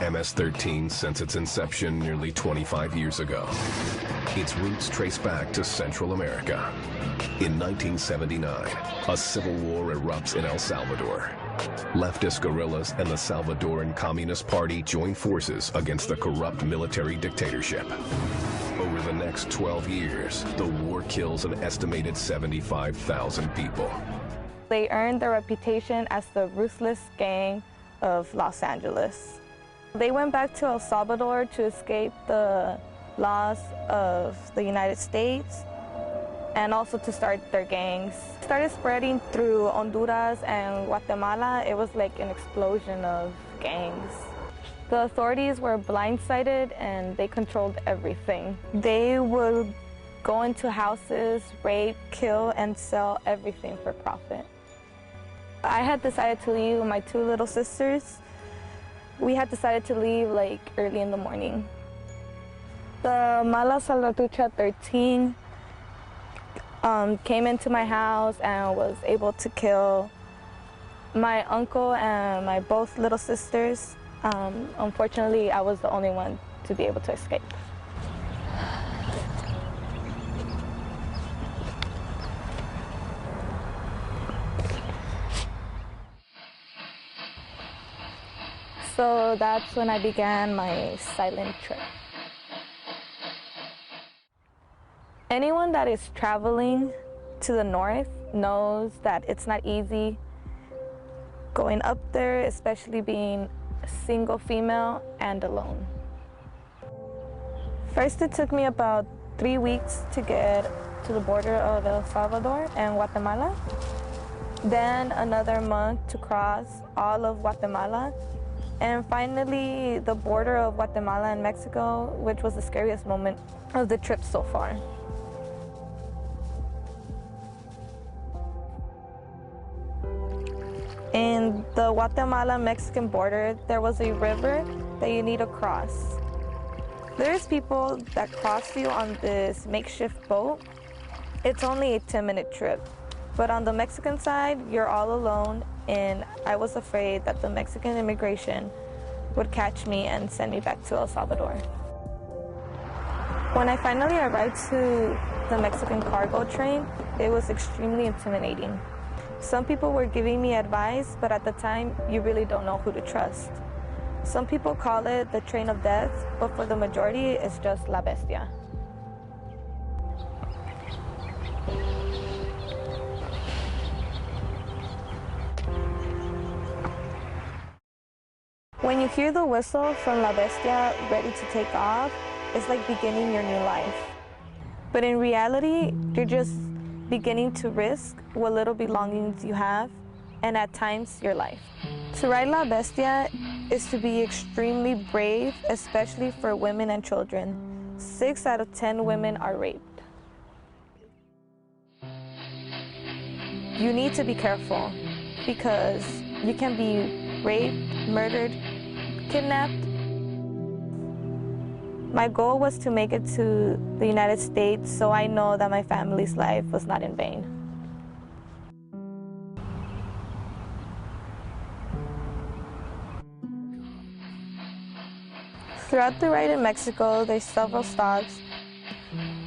MS-13 since its inception nearly 25 years ago. Its roots trace back to Central America. In 1979, a civil war erupts in El Salvador. Leftist guerrillas and the Salvadoran Communist Party join forces against the corrupt military dictatorship. Over the next 12 years, the war kills an estimated 75,000 people. They earned their reputation as the ruthless gang of Los Angeles. They went back to El Salvador to escape the laws of the United States and also to start their gangs. It started spreading through Honduras and Guatemala. It was like an explosion of gangs. The authorities were blindsided and they controlled everything. They would go into houses, rape, kill, and sell everything for profit. I had decided to leave with my two little sisters. We had decided to leave like early in the morning. The Mala Salvatrucha 13 came into my house and was able to kill my uncle and my both little sisters. Unfortunately, I was the only one to be able to escape. So that's when I began my silent trip. Anyone that is traveling to the north knows that it's not easy going up there, especially being a single female and alone. First, it took me about 3 weeks to get to the border of El Salvador and Guatemala. Then another month to cross all of Guatemala. And finally, the border of Guatemala and Mexico, which was the scariest moment of the trip so far. In the Guatemala-Mexican border, there was a river that you need to cross. There's people that cross you on this makeshift boat. It's only a 10-minute trip. But on the Mexican side, you're all alone, and I was afraid that the Mexican immigration would catch me and send me back to El Salvador. When I finally arrived to the Mexican cargo train, it was extremely intimidating. Some people were giving me advice, but at the time, you really don't know who to trust. Some people call it the train of death, but for the majority, it's just La Bestia. When you hear the whistle from La Bestia ready to take off, it's like beginning your new life. But in reality, you're just beginning to risk what little belongings you have, and at times, your life. To ride La Bestia is to be extremely brave, especially for women and children. 6 out of 10 women are raped. You need to be careful because you can be raped, murdered, kidnapped. My goal was to make it to the United States, so I know that my family's life was not in vain. Throughout the ride in Mexico, there's several stops.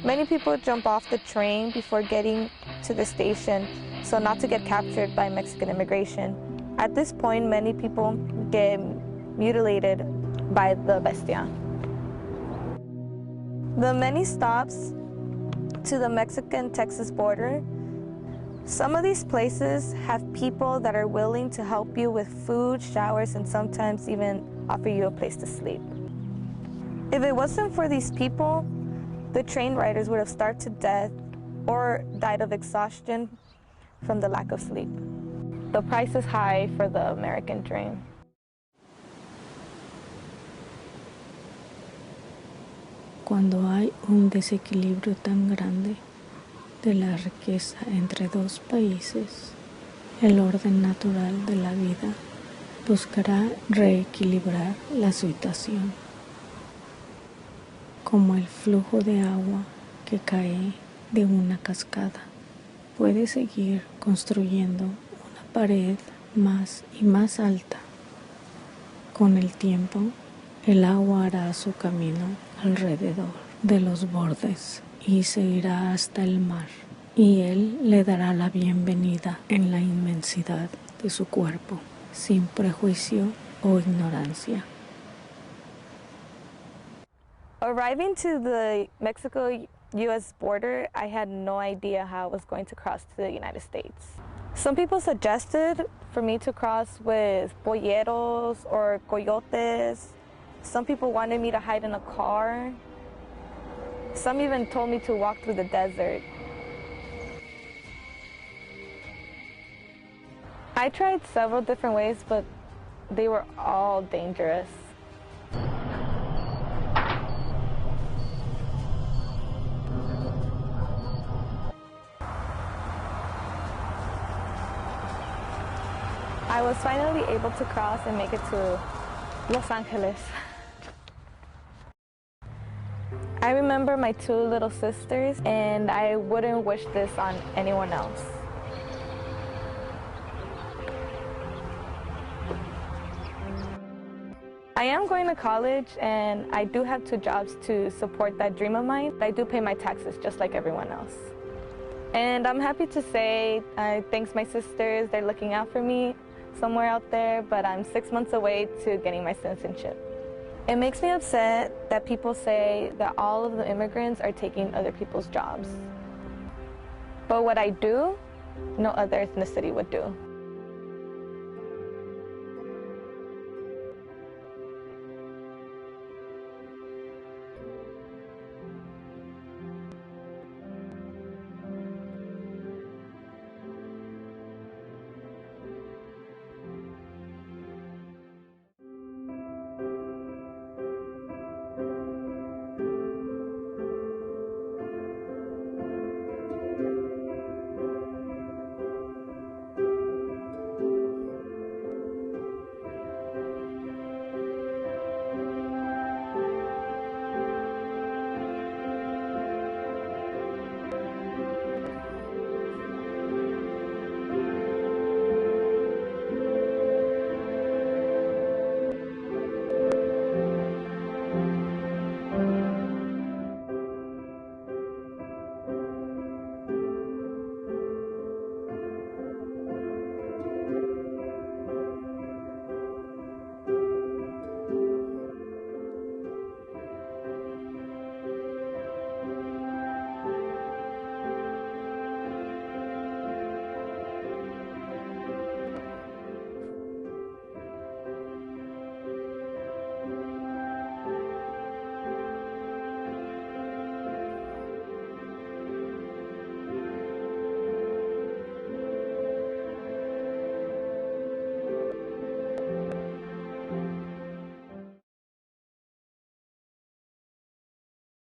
Many people jump off the train before getting to the station, so not to get captured by Mexican immigration. At this point, many people get mutilated by the Bestia. The many stops to the Mexican-Texas border, some of these places have people that are willing to help you with food, showers, and sometimes even offer you a place to sleep. If it wasn't for these people, the train riders would have starved to death or died of exhaustion from the lack of sleep. The price is high for the American dream. Cuando hay un desequilibrio tan grande de la riqueza entre dos países, el orden natural de la vida buscará reequilibrar la situación, como el flujo de agua que cae de una cascada. Puede seguir construyendo una pared más y más alta. Con el tiempo, El agua hará su camino alrededor de los bordes y se irá hasta el mar, y él le dará la bienvenida en la inmensidad de su cuerpo, sin prejuicio o ignorancia. Arriving to the Mexico-U.S. border, I had no idea how I was going to cross to the United States. Some people suggested for me to cross with polleros or coyotes. Some people wanted me to hide in a car. Some even told me to walk through the desert. I tried several different ways, but they were all dangerous. I was finally able to cross and make it to Los Angeles. I remember my two little sisters, and I wouldn't wish this on anyone else. I am going to college, and I do have 2 jobs to support that dream of mine. I do pay my taxes just like everyone else. And I'm happy to say, thanks my sisters, they're looking out for me somewhere out there, but I'm 6 months away to getting my citizenship. It makes me upset that people say that all of the immigrants are taking other people's jobs. But what I do, no other ethnicity would do.